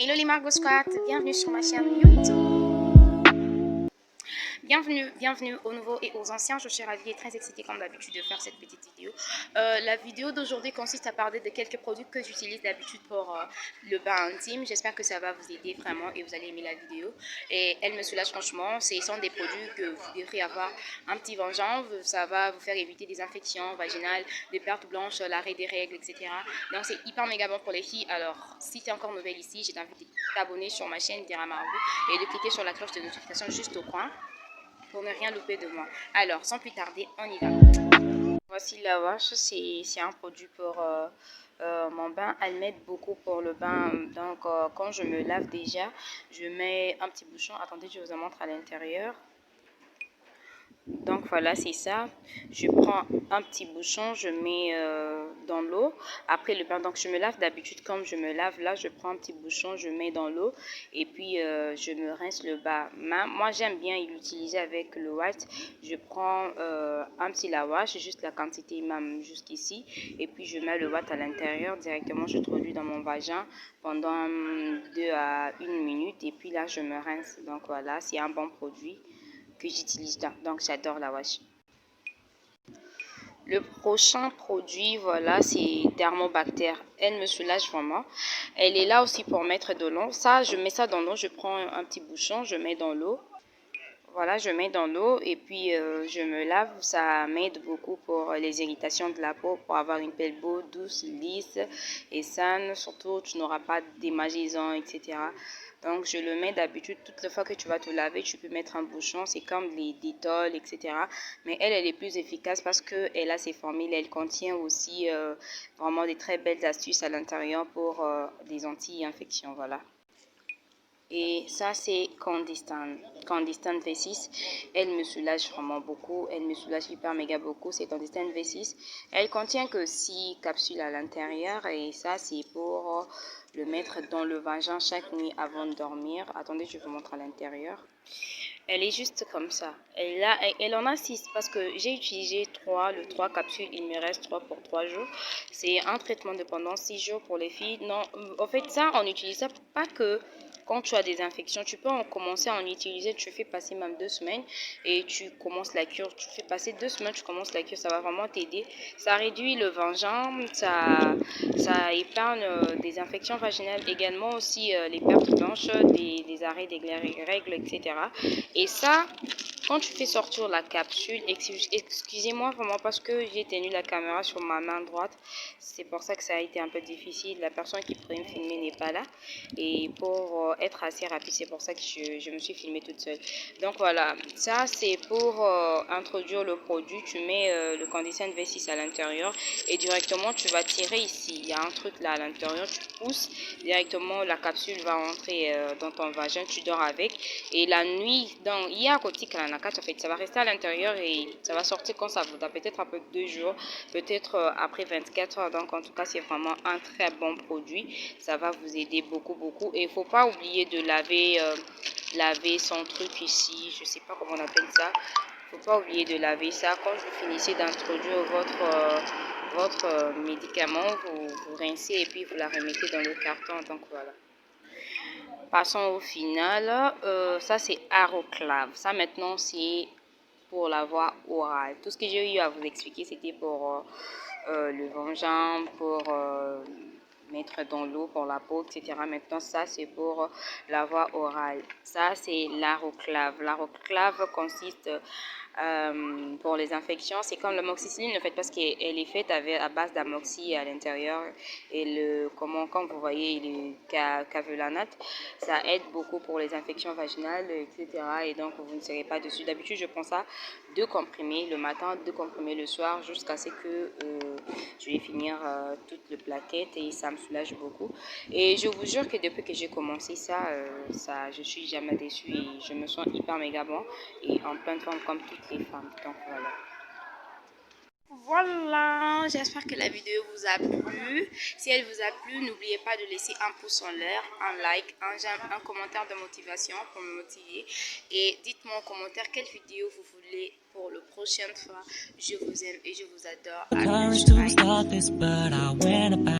Hello les Margot Squad, bienvenue sur ma chaîne YouTube. Bienvenue aux nouveaux et aux anciens. Je suis ravie et très excitée comme d'habitude de faire cette petite vidéo. La vidéo d'aujourd'hui consiste à parler de quelques produits que j'utilise d'habitude pour le bain intime. J'espère que ça va vous aider vraiment et vous allez aimer la vidéo. Et elle me soulage franchement. Ce sont des produits que vous devrez avoir un petit vengeance. Ça va vous faire éviter des infections vaginales, des pertes blanches, l'arrêt des règles, etc. Donc c'est hyper méga bon pour les filles. Alors si tu es encore nouvelle ici, je t'invite à t'abonner sur ma chaîne Dira Margot et de cliquer sur la cloche de notification juste au coin pour ne rien louper de moi. Alors, sans plus tarder, on y va. Voici la wash, c'est un produit pour mon bain. Elle m'aide beaucoup pour le bain. Donc, quand je me lave déjà, je mets un petit bouchon. Attendez, je vous en montre à l'intérieur. Donc voilà, c'est ça. Je prends un petit bouchon, je mets dans l'eau. Après le bain, donc je me lave d'habitude comme je me lave là, je prends un petit bouchon, je mets dans l'eau et puis je me rince le bas. Moi, j'aime bien l'utiliser avec le white. Je prends un petit lavage, juste la quantité même jusqu'ici. Et puis je mets le white à l'intérieur. Directement, je introduis dans mon vagin pendant 2 à 1 minute. Et puis là, je me rince. Donc voilà, c'est un bon produit que j'utilise là. Donc j'adore la wash. Le prochain produit, voilà, c'est Thermobacter. Elle me soulage vraiment. Elle est là aussi pour mettre de l'eau. Ça, je mets ça dans l'eau. Je prends un petit bouchon, je mets dans l'eau. Voilà, je mets dans l'eau et puis je me lave. Ça m'aide beaucoup pour les irritations de la peau, pour avoir une pelle beau, douce, lisse et saine. Surtout, tu n'auras pas d'émagisons, etc. Donc, je le mets d'habitude. Toutes les fois que tu vas te laver, tu peux mettre un bouchon. C'est comme les Dettol, etc. Mais elle est plus efficace parce qu'elle a ses formules. Elle contient aussi vraiment des très belles astuces à l'intérieur pour des anti-infections. Voilà. Et ça, c'est Condistan V6. Elle me soulage vraiment beaucoup. Elle me soulage hyper méga beaucoup. C'est Condistan V6. Elle contient que 6 capsules à l'intérieur. Et ça, c'est pour le mettre dans le vagin chaque nuit avant de dormir. Attendez, je vous montre à l'intérieur. Elle est juste comme ça. Elle en a 6 parce que j'ai utilisé 3. Le 3 capsules, il me reste 3 pour 3 jours. C'est un traitement de pendant 6 jours pour les filles. Non, en fait, ça, on utilise ça pas que quand tu as des infections. Tu peux en commencer à en utiliser. Tu fais passer même 2 semaines et tu commences la cure. Tu fais passer 2 semaines, tu commences la cure. Ça va vraiment t'aider. Ça réduit le vagin. Ça épargne des infections vaginales. Également aussi les pertes blanches, des arrêts des règles, etc. Et ça, quand tu fais sortir la capsule, excusez-moi vraiment parce que j'ai tenu la caméra sur ma main droite. C'est pour ça que ça a été un peu difficile. La personne qui pourrait me filmer n'est pas là. Et pour être assez rapide, c'est pour ça que je me suis filmée toute seule. Donc voilà, ça c'est pour introduire le produit. Tu mets le Condistan V6 à l'intérieur et directement tu vas tirer ici. Il y a un truc là à l'intérieur, tu pousses. Directement la capsule va entrer dans ton vagin, tu dors avec. Et la nuit, il y a un côté Kalanaka, en fait, ça va rester à l'intérieur et ça va sortir quand ça voudra, peut-être après 2 jours, peut-être après 24 heures. Donc en tout cas, c'est vraiment un très bon produit. Ça va vous aider beaucoup, beaucoup. Et il ne faut pas oublier de laver son truc ici, je ne sais pas comment on appelle ça. Il ne faut pas oublier de laver ça. Quand vous finissez d'introduire votre médicament, vous rincez et puis vous la remettez dans le carton. Donc voilà. Passons au final. Ça, c'est Aroclave. Ça, maintenant, c'est pour la voie orale. Tout ce que j'ai eu à vous expliquer, c'était pour le vagin, pour mettre dans l'eau pour la peau, etc. Maintenant, ça, c'est pour la voie orale. Ça, c'est l'Aroclave. L'Aroclave consiste pour les infections. C'est comme l'amoxicilline, en fait, parce qu'elle est faite à base d'amoxy à l'intérieur. Et comme vous voyez, le cavelanate, ça aide beaucoup pour les infections vaginales, etc. Et donc, vous ne serez pas dessus. D'habitude, je prends ça 2 comprimés le matin, 2 comprimés le soir, jusqu'à ce que je vais finir toute le plaquette et ça me soulage beaucoup. Et je vous jure que depuis que j'ai commencé ça, je suis jamais déçue et je me sens hyper méga bon et en pleine forme comme toutes les femmes. Donc voilà. Voilà, j'espère que la vidéo vous a plu. Si elle vous a plu, n'oubliez pas de laisser un pouce en l'air, un like, un j'aime, un commentaire de motivation pour me motiver. Et dites-moi en commentaire quelle vidéo vous voulez pour la prochaine fois. Je vous aime et je vous adore. À plus. Bye.